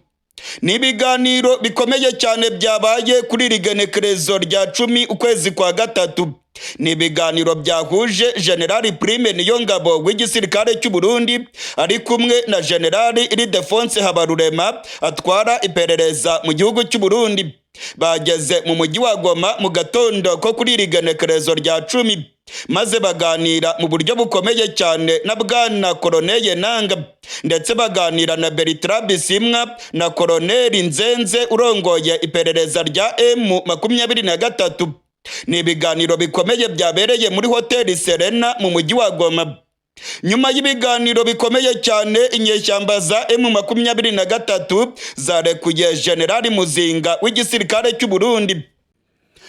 Speaker 1: Ni ibiganiro bikomeye cyane byabaye kuri rigenekerezo rya 10 ukwezi kwa gatatu. Ni ibiganiro byahuje General Prime Niyongabo w'igisirikare cy'u Burundi ari kumwe na General Ildefonse Habarurema atwara iperereza mu gihugu cy'u Burundi. Bageze mu mujyi wa Goma mu gatondo ko kuri rigenekerezo rya 10 maze baganira mu buryo bukomeye cyane na bwana Colonel Nanga ndetse baganira na Bertrand Bisimwa na Colonel Nzenze urongoye iperereza rya M23. Ni ibiganiro bikomeye byabereye muri Hotel Serena mu mujyi wa Goma. Nyuma y'ibiganiro bikomeye cyane inyeshyamba za M23 zarekuye General Muzinga w'igisirikare cy'u Burundi.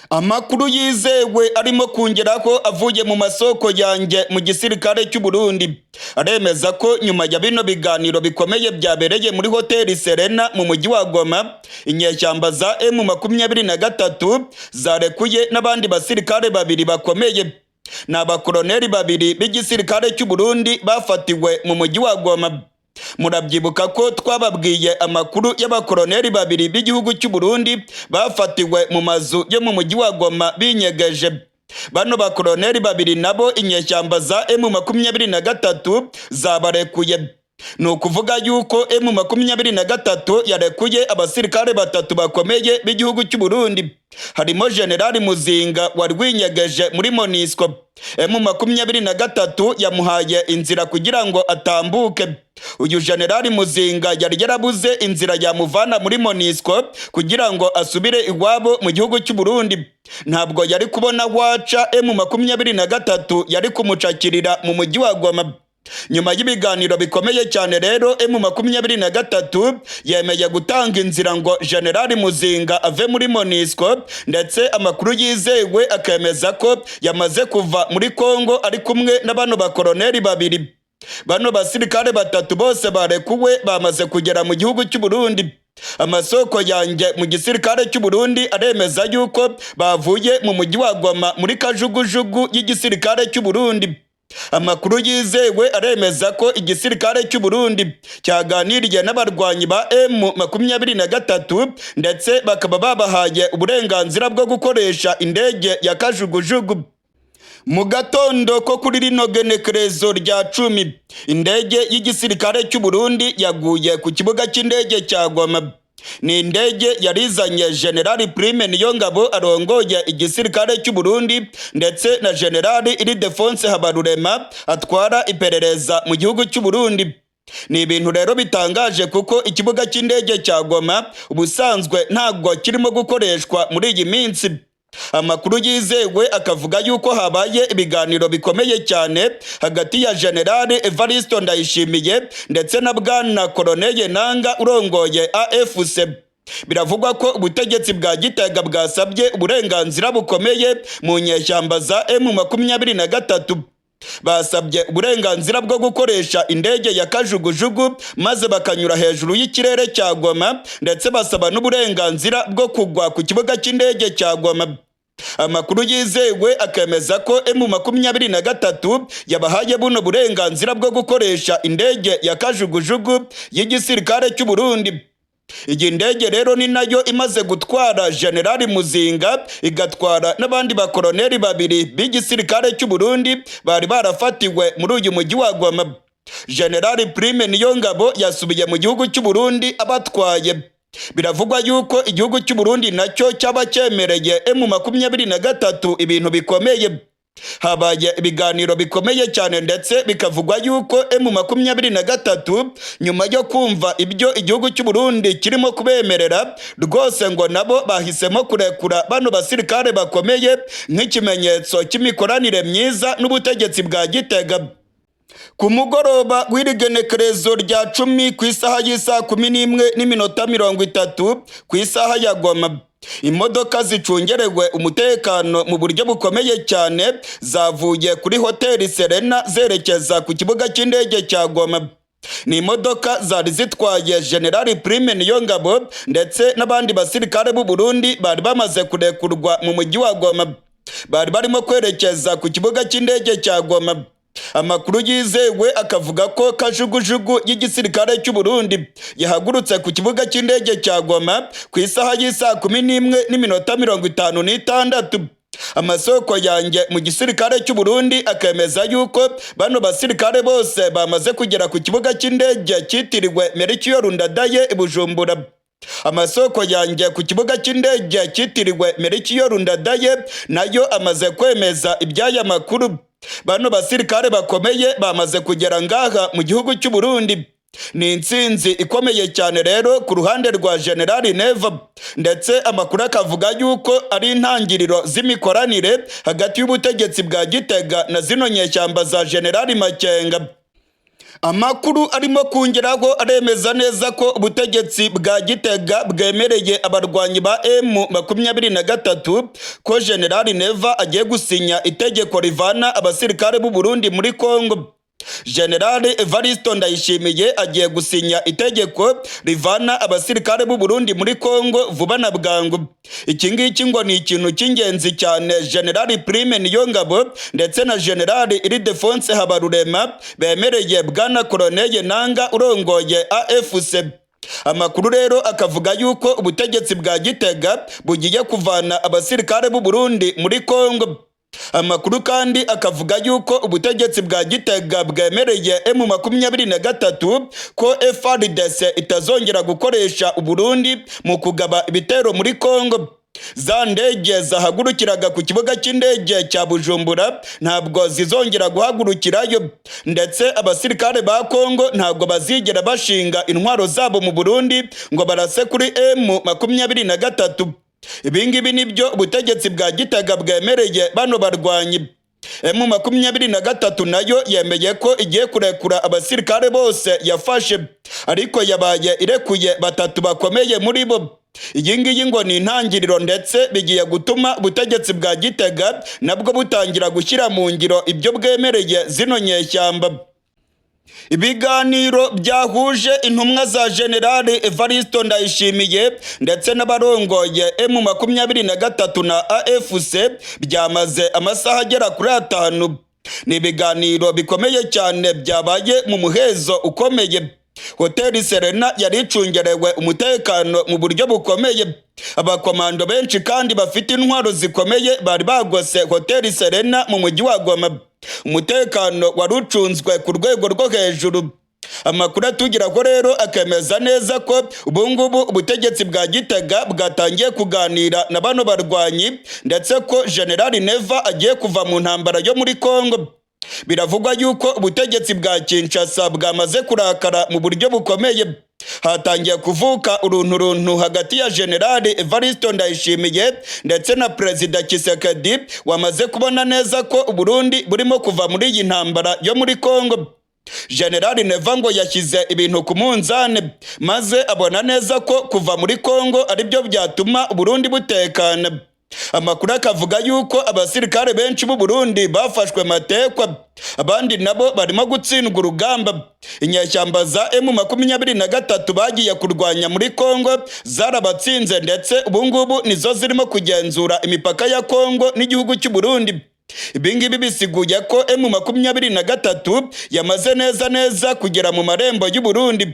Speaker 1: Amakuru yizewe arimo kongeraho avuye mu masoko yanjye mu gisirikare cy'u Burundi aremeza ko nyuma ya bino biganiro bikomeye byabereye muri Hotel Serena mu mujyi wa Goma, inyeshyamba za M23 zarekuye n'abandi basirikare babiri bakomeye. Ni abakoloneli babiri b'igisirikare cy'u Burundi bafatiwe mu mujyi wa Goma. Murabyibuka ko twababwiye amakuru y'abakoloneli babiri b'igihugu cy'u Burundi bafatiwe mu mazu yo mu mujyi wa Goma binyegeje. Bano bakoloneli babiri nabo inyeshyamba za M23 zabarekuye. ni ukuvuga yuko M23 yarekuye abasirikare batatu bakomeye b'igihugu cy'u Burundi, harimo General Muzinga wari winyegeje muri MONUSCO. M23 yamuhaye inzira kugira ngo atambuke. Uyu General Muzinga yari yarabuze inzira yamuvana muri MONUSCO kugira ngo asubire iwabo mu gihugu cy'u Burundi. Ntabwo yari kubona waca, M23 yari kumucakirira mu mujyi wa Goma. Nyuma y'ibiganiro bikomeye cyane rero, M23 yemeye gutanga inzira ngo General Muzinga ave muri MONUSCO, ndetse amakuru yizewe akemeza ko yamaze kuva muri Kongo ari kumwe na bano bakoloneli babiri. Bano basirikare batatu bose barekuwe bamaze kugera mu gihugu cy'u Burundi. Amasoko yanjye mu gisirikare cy'u Burundi aremeza yuko bavuye mu mujyi wa Goma muri kajugujugu y'igisirikare cy'u Burundi. Amakuru yizewe aremeza ko igisirikare cy'u Burundi cyaganiriye n'abarwanyi ba M23 ndetse bakaba babahaye uburenganzira bwo gukoresha indege ya kajugujugu. Mu gatondo ko kuri rino genekerezo rya 10, indege y'igisirikare cy'u Burundi yaguye ku kibuga cy'indege cya Goma. Ni indege yarizanye General Prime Niyongabo arongoye igisirikare cy'u Burundi, ndetse na General Ildefonse Habarurema atwara iperereza mu gihugu cy'u Burundi. Ni ibintu rero bitangaje kuko ikibuga cy'indege cya Goma ubusanzwe ntabwo kirimo gukoreshwa muri iyi minsi. Amakuru yizewe akavuga yuko habaye ibiganiro bikomeye cyane hagati ya General Evariste Ndayishimiye ndetse na Bwana Colonel Nanga urongoye AFC. Biravugwa ko ubutegetsi bwa Gitega bwasabye uburenganzira bukomeye mu nyeshyamba za M23. Basabye uburenganzira bwo gukoresha indege ya kajugujugu maze bakanyura hejuru y'ikirere cya Goma, ndetse basaba n'uburenganzira bwo kugwa ku kibuga cy'indege cya Goma. Amakuru yizewe akemeza ko M23 yabahaye buno burenganzira bwo gukoresha indege ya kajugujugu y'igisirikare cy'u Burundi. Iyi ndege rero ni nayo imaze gutwara General Muzinga, igatwara n'abandi bakoloneli babiri b'igisirikare cy'u Burundi bari barafatiwe muri uyu mujyi wa Goma. General Prime Niyongabo yasubiye mu gihugu cy'u Burundi abatwaye. Biravugwa yuko igihugu cy'u Burundi nacyo cyaba cyemereye M23 ibintu bikomeye. Habaye ibiganiro bikomeye cyane, ndetse bikavugwa yuko M23 nyuma yo kumva ibyo igihugu cy'u Burundi kirimo kubemerera rwose, ngo nabo bahisemo kurekura bano basirikare bakomeye nk'ikimenyetso cy'imikoranire myiza n'ubutegetsi bwa Gitega. Ku mugoroba w'iri genekerezo rya 10 ku isaha y'isa 11:30 ku isaha ya Goma, imodoka zicungerewe umutekano mu buryo bukomeye cyane zavuye kuri hoteli Serena zerekeza ku kibuga cy'indege cya Goma. Ni imodoka zari zitwaye General Prime Niyongabo ndetse n'abandi basirikare b'u Burundi bari bamaze kurekurwa mu mujyi wa Goma. Bari barimo kwerekeza ku kibuga cy'indege cya Goma. Amakuru yizewe akavuga ko kajugujugu y'igisirikare cy'u Burundi yahagurutse ku kibuga cy'indege cya Goma ku isaha y'isa 11:56. Amasoko yanjye mu gisirikare cy'u Burundi akemeza yuko bano basirikare bose bamaze kugera ku kibuga cy'indege cyitiriwe Melchior Ndadaye i Bujumbura. Amasoko yanjye ku kibuga cy'indege cyitiriwe Melchior Ndadaye nayo amaze kwemeza iby'aya makuru. Bano basirikare bakomeye bamaze kugera ngaha mu gihugu cy'u Burundi. Ni intsinzi ikomeye cyane rero ku ruhande rwa General Neva, ndetse amakuru akavuga yuko ari intangiriro z'imikoranire hagati y'ubutegetsi bwa Gitega na zino nyeshyamba za General Makenga. Amakuru arimo kongeraho aremeza neza ko ubutegetsi bwa Gitega bwemereye abarwanyi ba M23 ko General Neva agiye gusinya itegeko rivana abasirikare b'u Burundi muri Kongo. General Evariste Ndayishimiye agiye gusinya itegeko rivana abasirikare b'u Burundi muri Kongo vuba na bwangu. Iki ngiki ngo ni ikintu cy'ingenzi cyane General Prime Niyongabo ndetse na General Ildefonse Habarurema bemereye Bwana Colonel Nanga urongoye AFC. Amakuru rero akavuga yuko ubutegetsi bwa Gitega bugiye kuvana abasirikare b'u Burundi muri Kongo. Amakuru kandi akavuga yuko ubutegetsi bwa Gitega bwemereye M23 ko FARDC itazongera gukoresha Uburundi mu kugaba ibitero muri Kongo. Za ndege zahagurukiraga ku kibuga cy'indege cya Bujumbura ntabwo zizongera guhagurukirayo, ndetse abasirikare ba Kongo ntabwo bazigera bashinga intwaro zabo mu Burundi ngo barase kuri M23. Ibingibi nibyo ubutegetsi bwa Gitega bwemereye bano barwanyi. M23 nayo yemeye ko igiye kurekura abasirikare bose yafashe, ariko yabaye irekuye batatu bakomeye muri bo. Iyi ngiyi ngo ni intangiriro, ndetse bigiye gutuma ubutegetsi bwa Gitega nabwo butangira gushyira mu ngiro ibyo bwemereye zino nyeshyamba. Ibiganiro byahuje intumwa za Generali Evariste Ndayishimiye ndetse n'abarongoye M23 na AFC byamaze amasaha agera kuri 5. Ni ibiganiro bikomeye cyane byabaye mu muhezo ukomeye. Hoteli Serena yari icungerewe umutekano mu buryo bukomeye. Abakomando benshi kandi bafite intwaro zikomeye bari bagose Hoteli Serena mu mujyi wa Goma. Umutekano wari ucunzwe ku rwego rwo hejuru. Amakuru atugeraho rero akemeza neza ko ubungubu ubutegetsi bwa Gitega bwatangiye kuganira na bano barwanyi, ndetse ko General Neva agiye kuva mu ntambara yo muri Kongo. Biravugwa yuko ubutegetsi bwa Kinshasa bwamaze kurakara mu buryo bukomeye. Hatangiye kuvuka urunturuntu hagati ya General Evariste Ndayishimiye ndetse na Perezida Tshisekedi wamaze kubona neza ko Uburundi burimo kuva muri iyi ntambara yo muri Kongo. General Neva ngo yashyize ibintu ku munzane, maze abona neza ko kuva muri Kongo ari byo byatuma Uburundi butekana. Amakuru akavuga yuko abasirikare benshi b'u Burundi bafashwe matekwa, abandi nabo barimo gutsindwa urugamba. Inyeshyamba za M23 bagiye kurwanya muri Kongo zarabatsinze, ndetse ubungubu nizo zirimo kugenzura imipaka ya Kongo n'igihugu cy'u Burundi. Ibingibi bisiguye ko M23 yamaze neza kugera mu marembo y'u Burundi.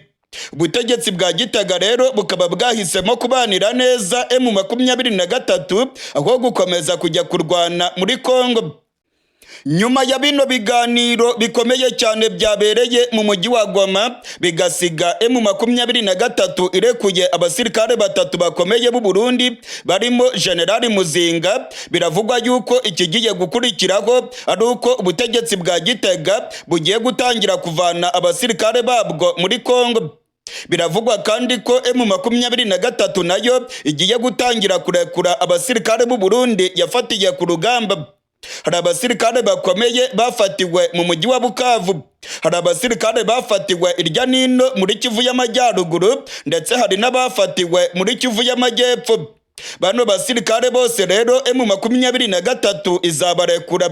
Speaker 1: Ubutegetsi bwa Gitega rero bukaba bwahisemo kubanira neza M23 aho gukomeza kujya kurwana muri Kongo. Nyuma ya bino biganiro bikomeye cyane byabereye mu mujyi wa Goma, bigasiga M23 irekuye abasirikare batatu bakomeye b'u Burundi barimo General Muzinga, biravugwa yuko ikigiye gukurikiraho ari uko ubutegetsi bwa Gitega bugiye gutangira kuvana abasirikare babwo muri Kongo. Biravugwa kandi ko M23 nayo igiye gutangira kurekura abasirikare b'u Burundi yafatiye ku rugamba. Hari abasirikare bakomeye bafatiwe mu mujyi wa Bukavu, hari abasirikare bafatiwe irya nino muri Kivu y'Amajyaruguru, ndetse hari n'abafatiwe muri Kivu y'Amajyepfo. Bano basirikare bose rero M23 izabarekura.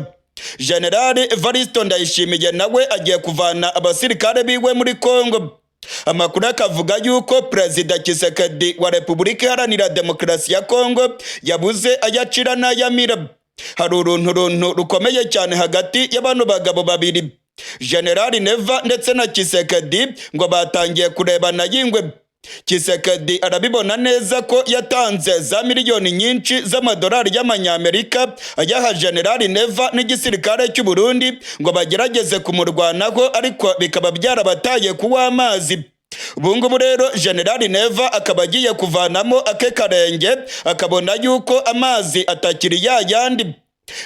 Speaker 1: General Evariste Ndayishimiye nawe agiye kuvana abasirikare biwe muri Kongo. Amakuru akavuga yuko Perezida Tshisekedi wa Repubulika Iharanira Demokarasi ya Kongo yabuze ayacira n'ayamira. Hari urunturuntu rukomeye cyane hagati y'abantu bagabo babiri, General Neva ndetse na Tshisekedi, ngo batangiye kurebana yingwe. Tshisekedi arabibona neza ko yatanze za miliyoni nyinshi z'amadolari y'amanyamerika ayaha General Neva n'igisirikare cy'u Burundi ngo bagerageze kumurwanaho, ariko bikaba byarabataye kuw'amazi. Ubungubu rero General Neva akaba agiye kuvanamo ake karenge, akabona yuko amazi atakiri yayandi.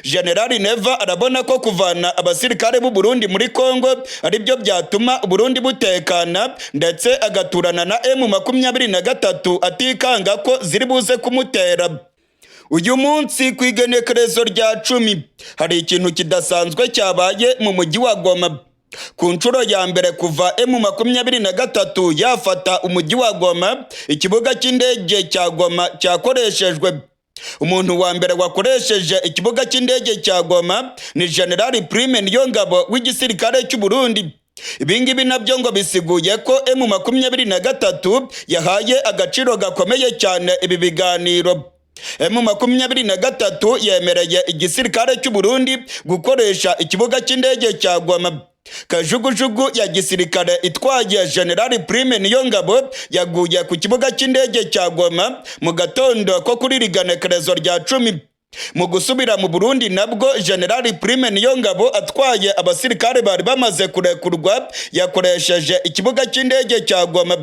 Speaker 1: General Neva arabona ko kuvana abasirikare b'u Burundi muri Kongo ari byo byatuma Burundi butekana, ndetse agaturana na M23 atikanga ko ziri buze kumutera. Uyu munsi ku igenekerezo rya 10 hari ikintu kidasanzwe cyabaye mu mujyi wa Goma. Ku nshuro ya mbere kuva M23 yafata umujyi wa Goma, ikibuga cy'indege cya Goma cyakoreshejwe. Umuntu wa mbere wakoresheje ikibuga cy'indege cya Goma ni General Prime Niyongabo w'igisirikare cy'u Burundi. Ibingibi nabyo ngo bisiguye ko M23 yahaye agaciro gakomeye cyane ibi biganiro. M23 yemereye igisirikare cy'u Burundi gukoresha ikibuga cy'indege cya Goma. Kajugujugu ya gisirikare itwaye General Prime Niyongabo yaguye ku kibuga cy'indege cya Goma mu gatondo ko kuri riganekerezo rya 10. mu gusubira mu Burundi nabwo General Prime Niyongabo atwaye abasirikare bari bamaze kurekurwa yakoresheje ikibuga cy'indege cya Goma.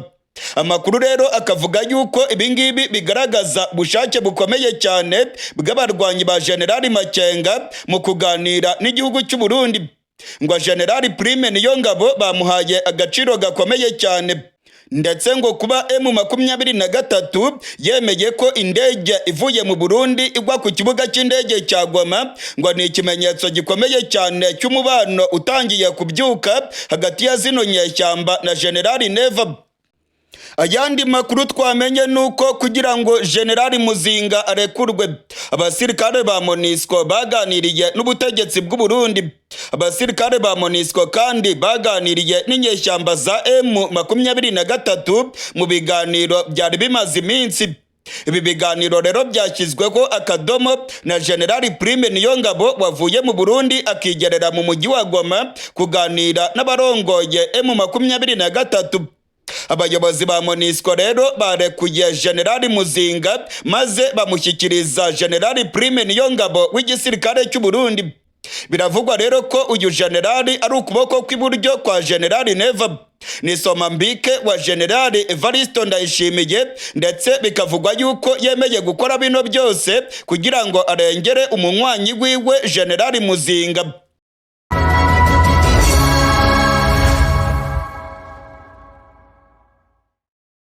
Speaker 1: Amakuru rero akavuga yuko ibingibi bigaragaza ubushake bukomeye cyane bw'abarwanyi ba General Makenga mu kuganira n'igihugu cy'u Burundi. Ngo General Prime Niyongabo bamuhaye agaciro gakomeye cyane, ndetse ngo kuba M23 yemeye ko indege ivuye mu Burundi igwa ku kibuga cy'indege cya Goma ngo ni ikimenyetso gikomeye cyane cy'umubano utangiye kubyuka hagati ya zino nyeshyamba na General Neva. Ayandi makuru twamenye nuko kugira ngo General Muzinga arekurwe, abasirikare ba MONUSCO baganiriye n'ubutegetsi bw'u Burundi. Abasirikare ba MONUSCO kandi baganiriye n'inyeshyamba za M23 mu biganiro byari bimaze iminsi. Ibi biganiro rero byashyizweho akadomo na General Prime Niyongabo wavuye mu Burundi akigerera mu mujyi wa Goma kuganira n'abarongoye M23. Abayobozi ba MONUSCO rero barekuye General Muzinga maze bamushyikiriza General Prime Niyongabo w'igisirikare cy'u Burundi. Biravugwa rero ko uyu generali ari ukuboko kw'iburyo kwa General Neva, ni somambike wa General Evariste Ndayishimiye, ndetse bikavugwa yuko yemeye gukora bino byose kugira ngo arengere umunywanyi wiwe General Muzinga.